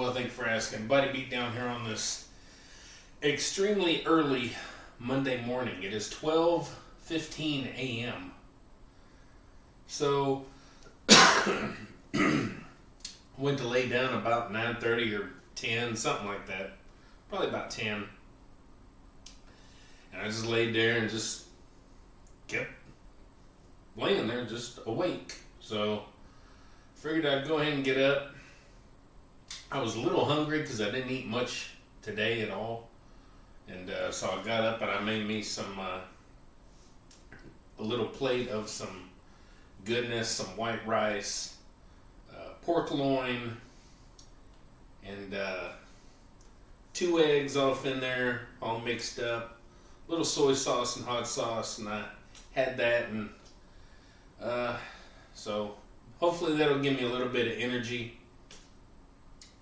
well, thank you for asking. Buddy Beat down here on this extremely early Monday morning. It is 12:15 a.m. So, went to lay down about 9:30 or 10, something like that. Probably about 10. And I just laid there and just kept laying there, just awake. So, figured I'd go ahead and get up. I was a little hungry because I didn't eat much today at all. And so I got up and I made me some, a little plate of some goodness, some white rice, pork loin, and 2 eggs off in there, all mixed up. A little soy sauce and hot sauce, and I had that, and so hopefully that'll give me a little bit of energy.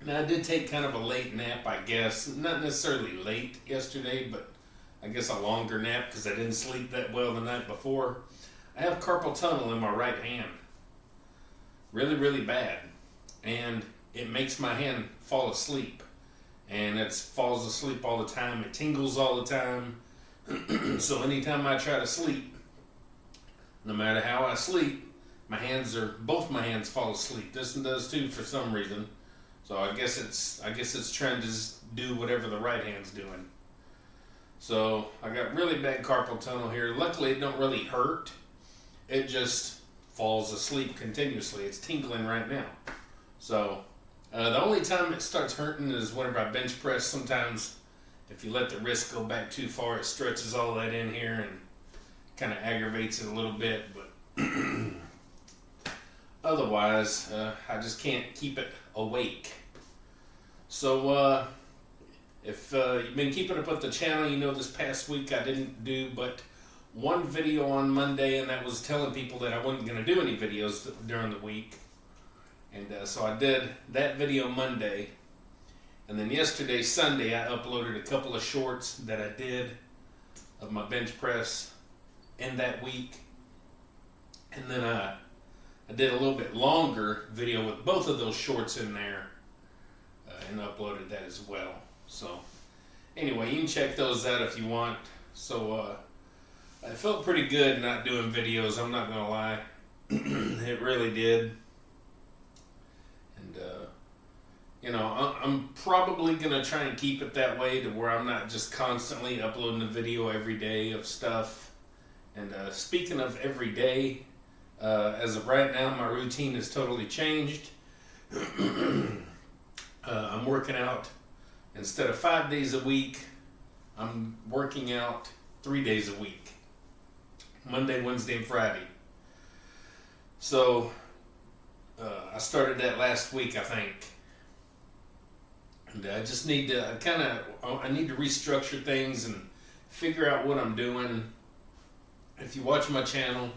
Now I did take kind of a late nap, I guess. Not necessarily late yesterday, but I guess a longer nap because I didn't sleep that well the night before. I have carpal tunnel in my right hand. Really, really bad. And it makes my hand fall asleep. And it falls asleep all the time. It tingles all the time. So anytime I try to sleep, no matter how I sleep, both my hands fall asleep. This one does too for some reason. So I guess it's trying to just do whatever the right hand's doing. So I got really bad carpal tunnel here. Luckily it don't really hurt. It just falls asleep continuously. It's tingling right now. So the only time it starts hurting is whenever I bench press. Sometimes if you let the wrist go back too far, it stretches all that in here and kind of aggravates it a little bit. But otherwise, I just can't keep it awake. So if you've been keeping up with the channel, you know this past week I didn't do but one video on Monday, and that was telling people that I wasn't going to do any videos during the week. And so I did that video Monday. And then yesterday, Sunday, I uploaded a couple of shorts that I did of my bench press in that week. And then I did a little bit longer video with both of those shorts in there and uploaded that as well. So anyway, you can check those out if you want. So I felt pretty good not doing videos, I'm not gonna lie. It really did. And you know, I'm probably gonna try and keep it that way to where I'm not just constantly uploading a video every day of stuff. And speaking of every day, as of right now, my routine has totally changed. I'm working out instead of 5 days a week. I'm working out 3 days a week, Monday, Wednesday, and Friday. So I started that last week, I think. And I just need to I need to restructure things and figure out what I'm doing. If you watch my channel,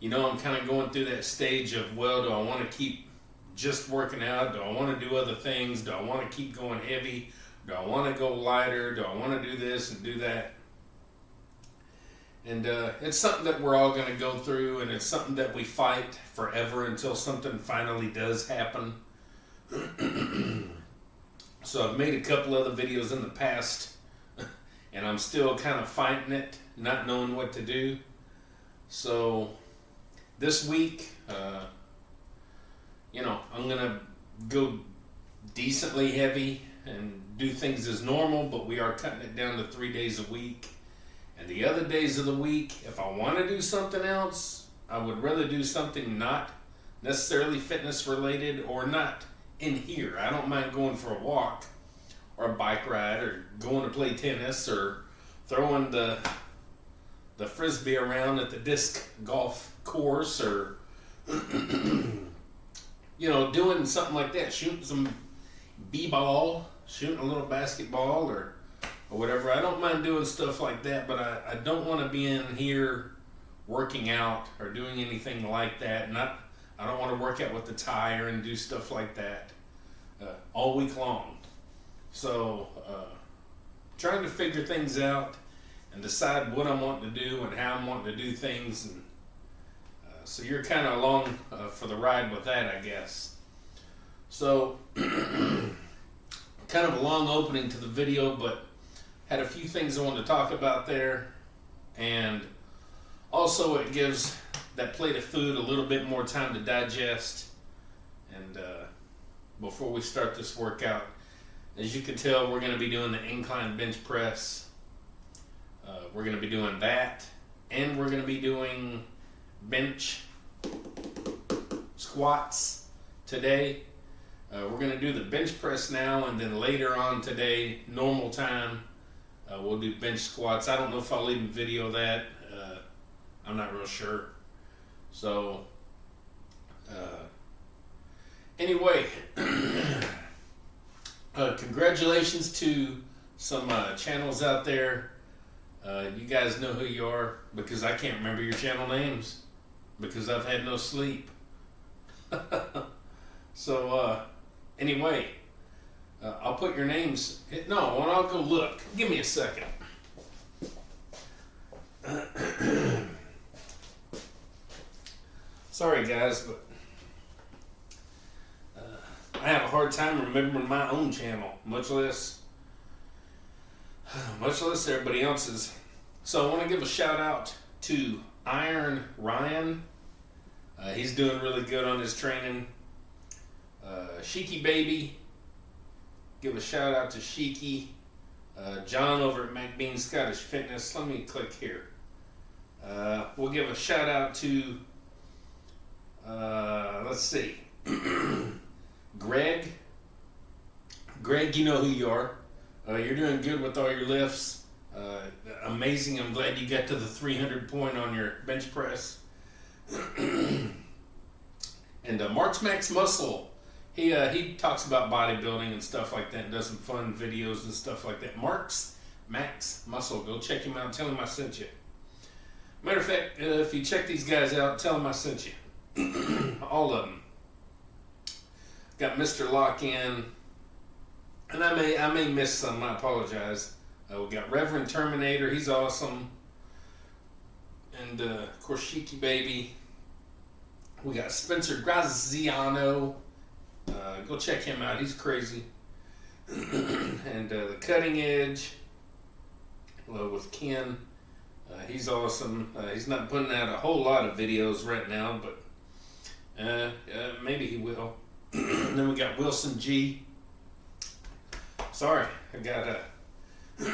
you know I'm kind of going through that stage of, well, do I want to keep just working out? Do I want to do other things? Do I want to keep going heavy? Do I want to go lighter? Do I want to do this and do that? And it's something that we're all going to go through, and it's something that we fight forever until something finally does happen. So I've made a couple other videos in the past, and I'm still kind of fighting it, not knowing what to do. So this week, you know, I'm going to go decently heavy and do things as normal, but we are cutting it down to 3 days a week. And the other days of the week, if I want to do something else, I would rather do something not necessarily fitness related or not in here. I don't mind going for a walk or a bike ride or going to play tennis or throwing the frisbee around at the disc golf course, or you know, doing something like that, shooting some b-ball, shooting a little basketball or whatever. I don't mind doing stuff like that, but I don't want to be in here working out or doing anything like that. I don't want to work out with the tire and do stuff like that all week long. So trying to figure things out and decide what I'm wanting to do and how I'm wanting to do things. And so you're kind of along for the ride with that, I guess. So kind of a long opening to the video, but had a few things I wanted to talk about there. And also it gives that plate of food a little bit more time to digest. And before we start this workout, as you can tell, we're going to be doing the incline bench press. We're going to be doing that, and we're going to be doing bench squats today. We're going to do the bench press now, and then later on today, normal time, we'll do bench squats. I don't know if I'll even video that. I'm not real sure. So, anyway, congratulations to some channels out there. You guys know who you are, because I can't remember your channel names because I've had no sleep. So, anyway, I'll put your names. No, when I'll go look. Give me a second. Sorry, guys, but I have a hard time remembering my own channel, much less everybody else's. So I want to give a shout out to Iron Ryan. He's doing really good on his training. Sheiky Baby. Give a shout out to Sheiky. John over at McBean Scottish Fitness. Let me click here. We'll give a shout out to let's see. Greg, you know who you are. You're doing good with all your lifts. Amazing. I'm glad you got to the 300 point on your bench press. And Mark's Max Muscle. He talks about bodybuilding and stuff like that, and does some fun videos and stuff like that. Mark's Max Muscle. Go check him out. Tell him I sent you. Matter of fact, if you check these guys out, tell them I sent you. All of them. Got Mr. Lock-In, and I may miss some. I apologize. We got Reverend Terminator. He's awesome. And of course, Sheiky Baby. We got Spencer Graziano. Go check him out. He's crazy. And The Cutting Edge with Ken. He's awesome. He's not putting out a whole lot of videos right now, but maybe he will. Then we got Wilson G. Sorry, I got I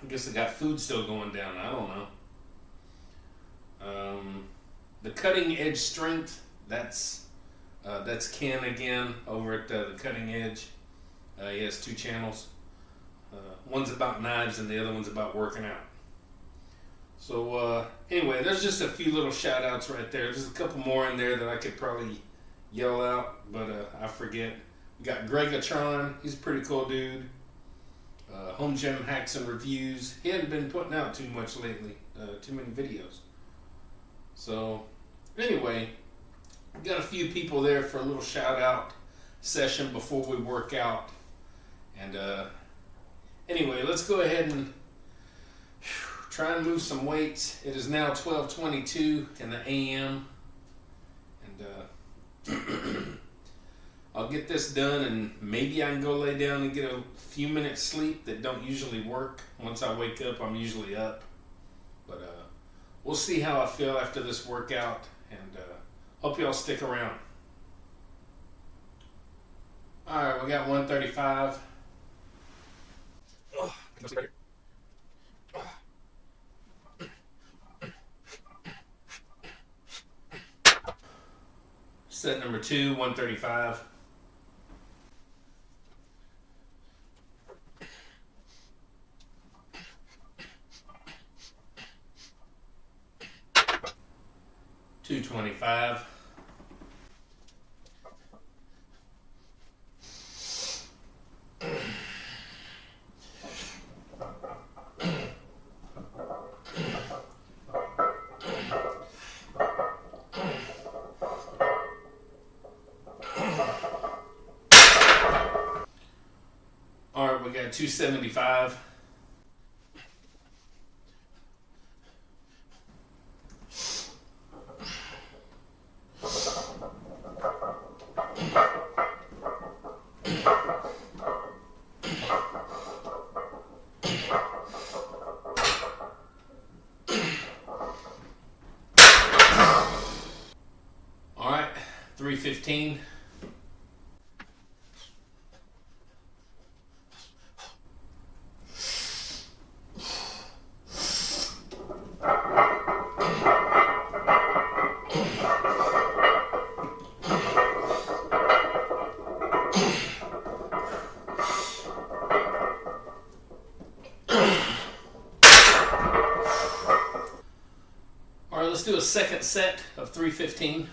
guess I got food still going down. I don't know. The Cutting Edge Strength. That's Ken again over at the Cutting Edge. He has two channels. One's about knives and the other one's about working out. So anyway, there's just a few little shout outs right there. There's a couple more in there that I could probably yell out, but I forget. We got Gregatron. He's a pretty cool dude. Home Gym Hacks and Reviews. He hadn't been putting out too much lately. Too many videos. So anyway, we got a few people there for a little shout out session before we work out. And anyway, let's go ahead and try and move some weights. It is now 12:22 in the AM, and I'll get this done, and maybe I can go lay down and get a few minutes sleep that don't usually work. Once I wake up, I'm usually up, but we'll see how I feel after this workout, and hope y'all stick around. All right, we got 135. Set number 2, 135. $225. All right, we got 275. 315. All right, let's do a second set of 315.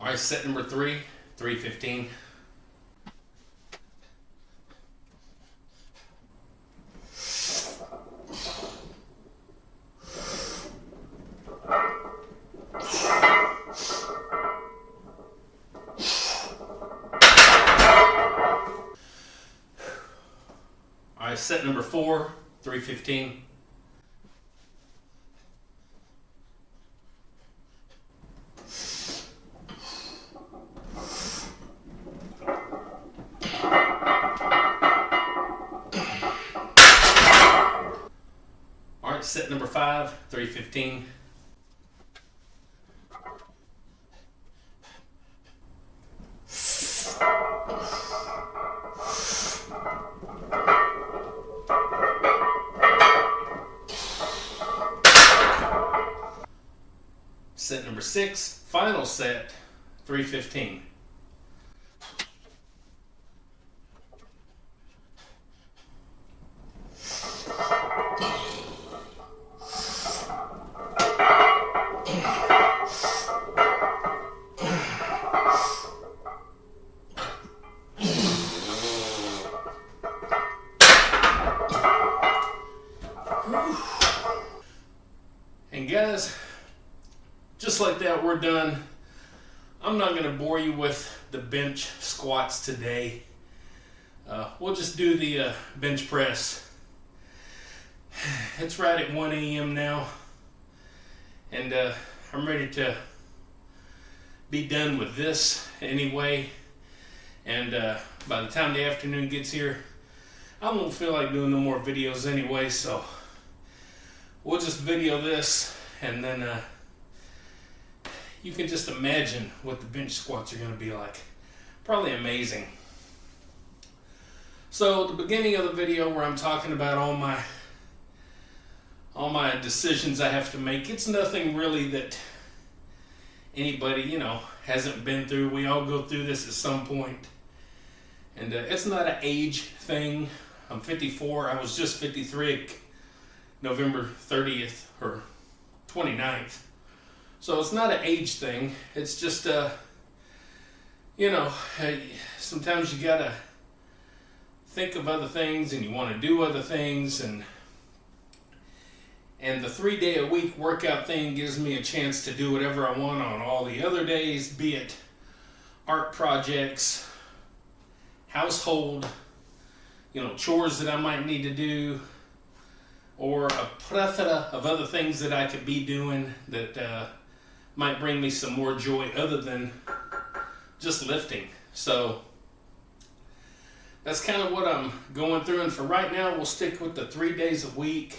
All right, set number 3, 315. All right, set number 4, 315. All right, set number 5, 315. Set number 6, final set, 315. And guys, just like that, we're done. I'm not going to bore you with the bench squats today. We'll just do the bench press. It's right at 1 a.m. now, and I'm ready to be done with this anyway. And by the time the afternoon gets here, I won't feel like doing no more videos anyway, so we'll just video this, and then you can just imagine what the bench squats are going to be like. Probably amazing. So the beginning of the video where I'm talking about all my decisions I have to make, it's nothing really that anybody, hasn't been through. We all go through this at some point. And it's not an age thing. I'm 54. I was just 53 November 30th or 29th. So it's not an age thing. It's just, sometimes you gotta think of other things and you want to do other things. And the 3-day-a-week workout thing gives me a chance to do whatever I want on all the other days, be it art projects, household, chores that I might need to do, or a plethora of other things that I could be doing that might bring me some more joy other than just lifting. So that's kind of what I'm going through, and for right now we'll stick with the 3 days a week.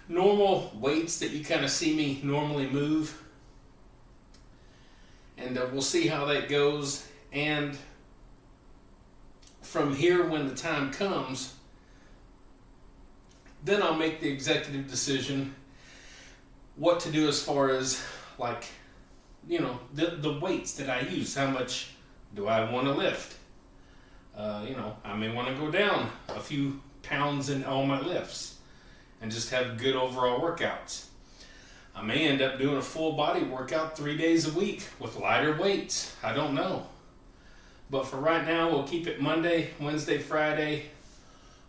Normal weights that you kind of see me normally move, and we'll see how that goes. And from here, when the time comes, then I'll make the executive decision what to do as far as the weights that I use. How much do I want to lift? I may want to go down a few pounds in all my lifts and just have good overall workouts. I may end up doing a full body workout 3 days a week with lighter weights. I don't know. But for right now, we'll keep it Monday, Wednesday, Friday.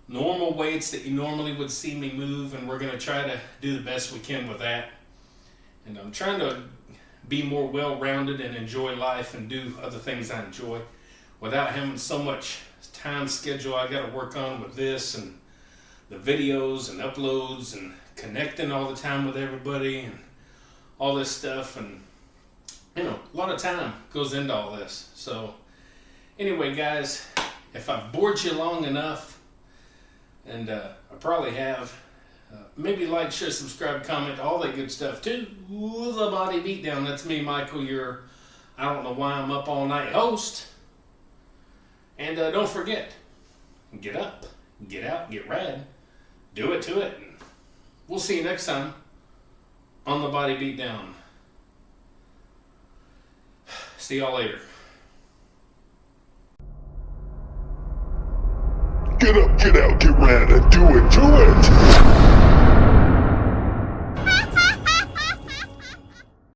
Normal weights that you normally would see me move, and we're going to try to do the best we can with that. And I'm trying to be more well-rounded and enjoy life and do other things I enjoy without having so much time schedule I got to work on with this and the videos and uploads and connecting all the time with everybody and all this stuff, and a lot of time goes into all this. So anyway, guys, if I've bored you long enough, and I probably have, maybe like, share, subscribe, comment, all that good stuff to the Body Beatdown. That's me, Michael, your I don't know why I'm up all night host. And don't forget, get up, get out, get rad, do it to it. And we'll see you next time on the Body Beatdown. See y'all later. Get up, get out, get rad, and do it to it!